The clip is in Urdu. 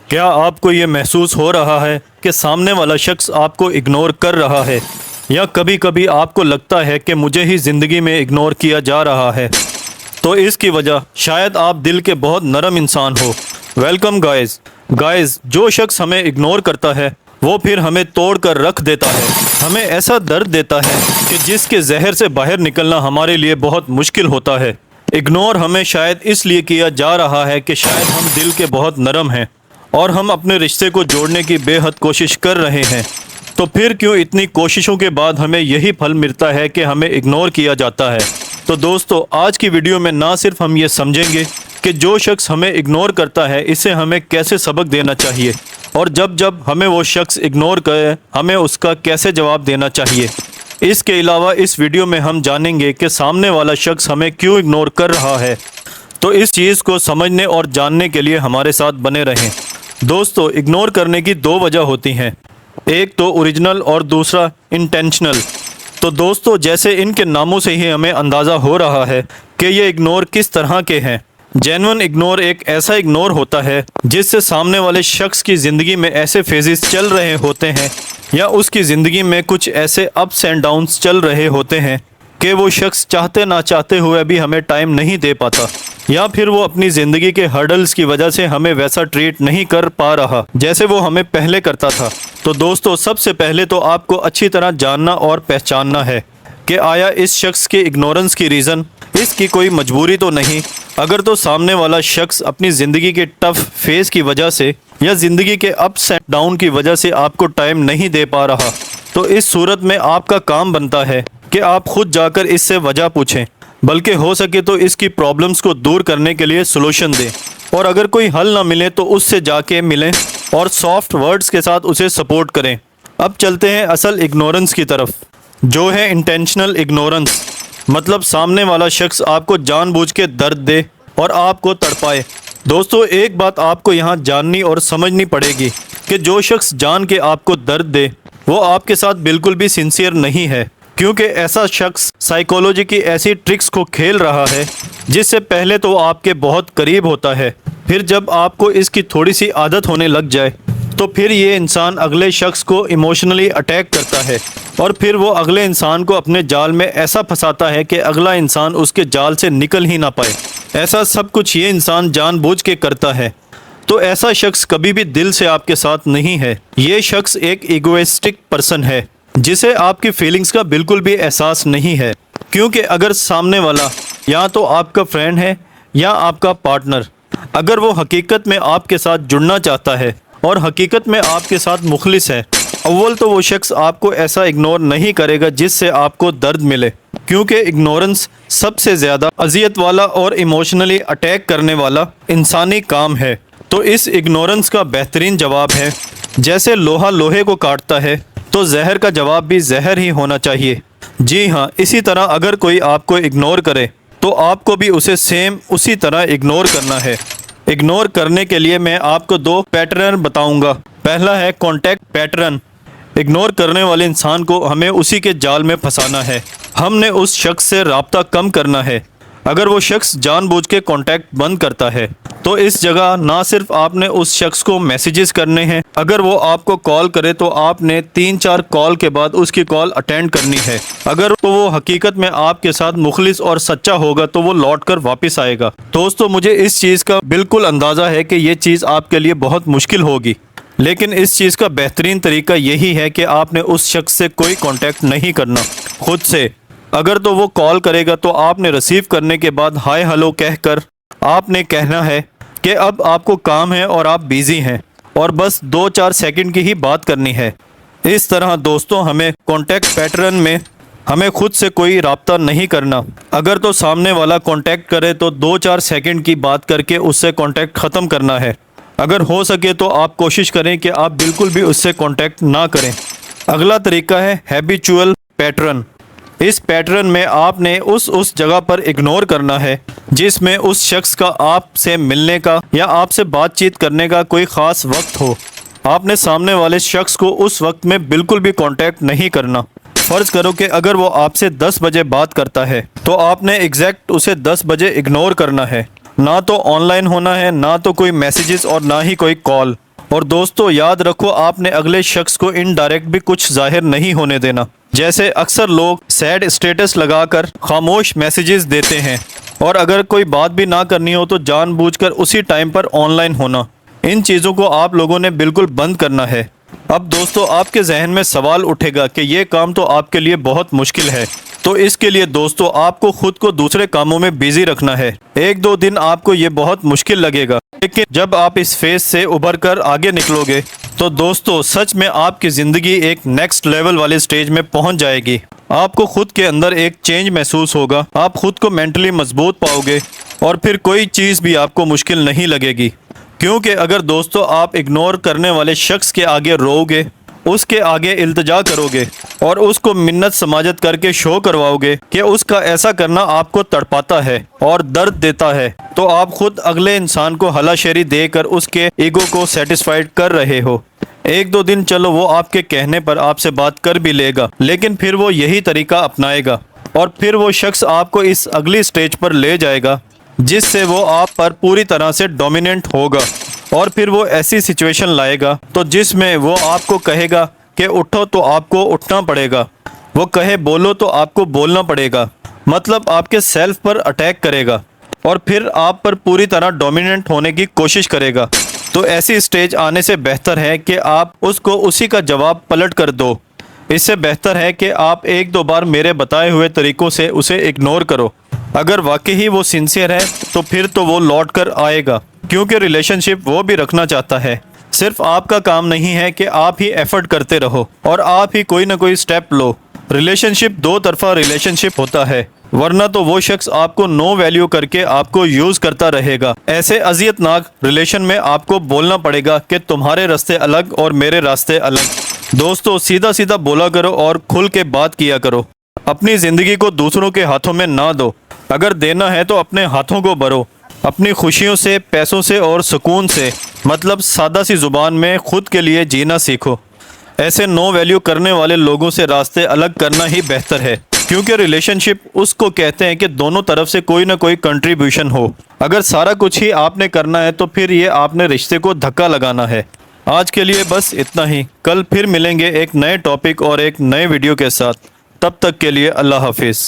کیا آپ کو یہ محسوس ہو رہا ہے کہ سامنے والا شخص آپ کو اگنور کر رہا ہے، یا کبھی کبھی آپ کو لگتا ہے کہ مجھے ہی زندگی میں اگنور کیا جا رہا ہے؟ تو اس کی وجہ شاید آپ دل کے بہت نرم انسان ہو۔ ویلکم گائز، جو شخص ہمیں اگنور کرتا ہے وہ پھر ہمیں توڑ کر رکھ دیتا ہے، ہمیں ایسا درد دیتا ہے کہ جس کے زہر سے باہر نکلنا ہمارے لیے بہت مشکل ہوتا ہے۔ اگنور ہمیں شاید اس لیے کیا جا رہا ہے کہ شاید ہم دل کے بہت نرم ہیں اور ہم اپنے رشتے کو جوڑنے کی بے حد کوشش کر رہے ہیں، تو پھر کیوں اتنی کوششوں کے بعد ہمیں یہی پھل ملتا ہے کہ ہمیں اگنور کیا جاتا ہے؟ تو دوستو، آج کی ویڈیو میں نہ صرف ہم یہ سمجھیں گے کہ جو شخص ہمیں اگنور کرتا ہے اسے ہمیں کیسے سبق دینا چاہیے، اور جب ہمیں وہ شخص اگنور کرے ہمیں اس کا کیسے جواب دینا چاہیے۔ اس کے علاوہ اس ویڈیو میں ہم جانیں گے کہ سامنے والا شخص ہمیں کیوں اگنور کر رہا ہے۔ تو اس چیز کو سمجھنے اور جاننے کے لیے ہمارے ساتھ بنے رہیں۔ دوستو، اگنور کرنے کی دو وجہ ہوتی ہیں، ایک تو اوریجنل اور دوسرا انٹینشنل۔ تو دوستو، جیسے ان کے ناموں سے ہی ہمیں اندازہ ہو رہا ہے کہ یہ اگنور کس طرح کے ہیں۔ جینون اگنور ایک ایسا اگنور ہوتا ہے جس سے سامنے والے شخص کی زندگی میں ایسے فیزز چل رہے ہوتے ہیں، یا اس کی زندگی میں کچھ ایسے اپس اینڈ ڈاؤنز چل رہے ہوتے ہیں کہ وہ شخص چاہتے نہ چاہتے ہوئے بھی ہمیں ٹائم نہیں دے پاتا، یا پھر وہ اپنی زندگی کے ہرڈلز کی وجہ سے ہمیں ویسا ٹریٹ نہیں کر پا رہا جیسے وہ ہمیں پہلے کرتا تھا۔ تو دوستو، سب سے پہلے تو آپ کو اچھی طرح جاننا اور پہچاننا ہے کہ آیا اس شخص کے اگنورنس کی ریزن اس کی کوئی مجبوری تو نہیں۔ اگر تو سامنے والا شخص اپنی زندگی کے ٹف فیز کی وجہ سے یا زندگی کے اپس اینڈ ڈاؤن کی وجہ سے آپ کو ٹائم نہیں دے پا رہا، تو اس صورت میں آپ کا کام بنتا ہے کہ آپ خود جا کر اس سے وجہ پوچھیں، بلکہ ہو سکے تو اس کی پرابلمز کو دور کرنے کے لیے سولوشن دیں، اور اگر کوئی حل نہ ملے تو اس سے جا کے ملیں اور سافٹ ورڈز کے ساتھ اسے سپورٹ کریں۔ اب چلتے ہیں اصل اگنورنس کی طرف، جو ہے انٹینشنل اگنورنس۔ مطلب سامنے والا شخص آپ کو جان بوجھ کے درد دے اور آپ کو تڑپائے۔ دوستو، ایک بات آپ کو یہاں جاننی اور سمجھنی پڑے گی کہ جو شخص جان کے آپ کو درد دے وہ آپ کے ساتھ بالکل بھی سنسیئر نہیں ہے، کیونکہ ایسا شخص سائیکولوجی کی ایسی ٹرکس کو کھیل رہا ہے جس سے پہلے تو آپ کے بہت قریب ہوتا ہے، پھر جب آپ کو اس کی تھوڑی سی عادت ہونے لگ جائے تو پھر یہ انسان اگلے شخص کو ایموشنلی اٹیک کرتا ہے، اور پھر وہ اگلے انسان کو اپنے جال میں ایسا پھنساتا ہے کہ اگلا انسان اس کے جال سے نکل ہی نہ پائے۔ ایسا سب کچھ یہ انسان جان بوجھ کے کرتا ہے۔ تو ایسا شخص کبھی بھی دل سے آپ کے ساتھ نہیں ہے، یہ شخص ایک ایگوئسٹک پرسن ہے جسے آپ کی فیلنگز کا بالکل بھی احساس نہیں ہے، کیونکہ اگر سامنے والا یا تو آپ کا فرینڈ ہے یا آپ کا پارٹنر، اگر وہ حقیقت میں آپ کے ساتھ جڑنا چاہتا ہے اور حقیقت میں آپ کے ساتھ مخلص ہے، اول تو وہ شخص آپ کو ایسا اگنور نہیں کرے گا جس سے آپ کو درد ملے، کیونکہ اگنورنس سب سے زیادہ اذیت والا اور ایموشنلی اٹیک کرنے والا انسانی کام ہے۔ تو اس اگنورنس کا بہترین جواب ہے، جیسے لوہا لوہے کو کاٹتا ہے تو زہر کا جواب بھی زہر ہی ہونا چاہیے۔ جی ہاں، اسی طرح اگر کوئی آپ کو اگنور کرے تو آپ کو بھی اسے سیم اسی طرح اگنور کرنا ہے۔ اگنور کرنے کے لیے میں آپ کو دو پیٹرن بتاؤں گا۔ پہلا ہے کانٹیکٹ پیٹرن۔ اگنور کرنے والے انسان کو ہمیں اسی کے جال میں پھنسانا ہے، ہم نے اس شخص سے رابطہ کم کرنا ہے۔ اگر وہ شخص جان بوجھ کے کانٹیکٹ بند کرتا ہے تو اس جگہ نہ صرف آپ نے اس شخص کو میسیجز کرنے ہیں، اگر وہ آپ کو کال کرے تو آپ نے 3-4 کال کے بعد اس کی کال اٹینڈ کرنی ہے۔ اگر وہ حقیقت میں آپ کے ساتھ مخلص اور سچا ہوگا تو وہ لوٹ کر واپس آئے گا۔ دوستو، مجھے اس چیز کا بالکل اندازہ ہے کہ یہ چیز آپ کے لیے بہت مشکل ہوگی، لیکن اس چیز کا بہترین طریقہ یہی ہے کہ آپ نے اس شخص سے کوئی کانٹیکٹ نہیں کرنا خود سے۔ اگر تو وہ کال کرے گا تو آپ نے ریسیو کرنے کے بعد ہائے ہلو کہہ کر آپ نے کہنا ہے کہ اب آپ کو کام ہے اور آپ بیزی ہیں، اور بس 2-4 سیکنڈ کی ہی بات کرنی ہے۔ اس طرح دوستوں، ہمیں کانٹیکٹ پیٹرن میں ہمیں خود سے کوئی رابطہ نہیں کرنا۔ اگر تو سامنے والا کانٹیکٹ کرے تو 2-4 سیکنڈ کی بات کر کے اس سے کانٹیکٹ ختم کرنا ہے۔ اگر ہو سکے تو آپ کوشش کریں کہ آپ بالکل بھی اس سے کانٹیکٹ نہ کریں۔ اگلا طریقہ ہے ہیبیچول پیٹرن۔ اس پیٹرن میں آپ نے اس جگہ پر اگنور کرنا ہے جس میں اس شخص کا آپ سے ملنے کا یا آپ سے بات چیت کرنے کا کوئی خاص وقت ہو۔ آپ نے سامنے والے شخص کو اس وقت میں بالکل بھی کانٹیکٹ نہیں کرنا۔ فرض کرو کہ اگر وہ آپ سے 10 بجے بات کرتا ہے تو آپ نے ایگزیکٹ اسے 10 بجے اگنور کرنا ہے، نہ تو آن لائن ہونا ہے، نہ تو کوئی میسیجز اور نہ ہی کوئی کال۔ اور دوستو یاد رکھو آپ نے اگلے شخص کو انڈائریکٹ بھی کچھ ظاہر نہیں ہونے دینا. جیسے اکثر لوگ سیڈ اسٹیٹس لگا کر خاموش میسیجز دیتے ہیں اور اگر کوئی بات بھی نہ کرنی ہو تو جان بوجھ کر اسی ٹائم پر آن لائن ہونا. ان چیزوں کو آپ لوگوں نے بالکل بند کرنا ہے. اب دوستو آپ کے ذہن میں سوال اٹھے گا کہ یہ کام تو آپ کے لیے بہت مشکل ہے. تو اس کے لیے دوستو آپ کو خود کو دوسرے کاموں میں بیزی رکھنا ہے. 1-2 دن آپ کو یہ بہت مشکل لگے گا لیکن جب آپ اس فیز سے ابھر کر آگے نکلو گے تو دوستو سچ میں آپ کی زندگی ایک نیکسٹ لیول والے سٹیج میں پہنچ جائے گی. آپ کو خود کے اندر ایک چینج محسوس ہوگا. آپ خود کو مینٹلی مضبوط پاؤ گے اور پھر کوئی چیز بھی آپ کو مشکل نہیں لگے گی. کیونکہ اگر دوستو آپ اگنور کرنے والے شخص کے آگے رو گے، اس کے آگے التجا کرو گے اور اس کو منت سماجت کر کے شو کرواؤ گے کہ اس کا ایسا کرنا آپ کو تڑپاتا ہے اور درد دیتا ہے، تو آپ خود اگلے انسان کو ہلا شیری دے کر اس کے ایگو کو سیٹسفائیڈ کر رہے ہو. 1-2 دن چلو وہ آپ کے کہنے پر آپ سے بات کر بھی لے گا لیکن پھر وہ یہی طریقہ اپنائے گا اور پھر وہ شخص آپ کو اس اگلی سٹیج پر لے جائے گا جس سے وہ آپ پر پوری طرح سے ڈومیننٹ ہوگا. اور پھر وہ ایسی سچویشن لائے گا تو جس میں وہ آپ کو کہے گا کہ اٹھو تو آپ کو اٹھنا پڑے گا، وہ کہے بولو تو آپ کو بولنا پڑے گا. مطلب آپ کے سیلف پر اٹیک کرے گا اور پھر آپ پر پوری طرح ڈومیننٹ ہونے کی کوشش کرے گا. تو ایسی سٹیج آنے سے بہتر ہے کہ آپ اس کو اسی کا جواب پلٹ کر دو. اس سے بہتر ہے کہ آپ 1-2 بار میرے بتائے ہوئے طریقوں سے اسے اگنور کرو. اگر واقعی وہ سنسیئر ہے تو پھر تو وہ لوٹ کر آئے گا کیونکہ ریلیشن شپ وہ بھی رکھنا چاہتا ہے. صرف آپ کا کام نہیں ہے کہ آپ ہی ایفرٹ کرتے رہو اور آپ ہی کوئی نہ کوئی سٹیپ لو. ریلیشن شپ 2 طرفہ ریلیشن شپ ہوتا ہے، ورنہ تو وہ شخص آپ کو نو ویلیو کر کے آپ کو یوز کرتا رہے گا. ایسے اذیت ناک ریلیشن میں آپ کو بولنا پڑے گا کہ تمہارے راستے الگ اور میرے راستے الگ. دوستو سیدھا سیدھا بولا کرو اور کھل کے بات کیا کرو. اپنی زندگی کو دوسروں کے ہاتھوں میں نہ دو. اگر دینا ہے تو اپنے ہاتھوں کو بھرو، اپنی خوشیوں سے، پیسوں سے اور سکون سے. مطلب سادہ سی زبان میں خود کے لیے جینا سیکھو. ایسے نو ویلیو کرنے والے لوگوں سے راستے الگ کرنا ہی بہتر ہے کیونکہ ریلیشن شپ اس کو کہتے ہیں کہ دونوں طرف سے کوئی نہ کوئی کنٹریبیوشن ہو. اگر سارا کچھ ہی آپ نے کرنا ہے تو پھر یہ آپ نے رشتے کو دھکا لگانا ہے. آج کے لیے بس اتنا ہی. کل پھر ملیں گے ایک نئے ٹاپک اور ایک نئے ویڈیو کے ساتھ. تب تک کے لیے اللہ حافظ.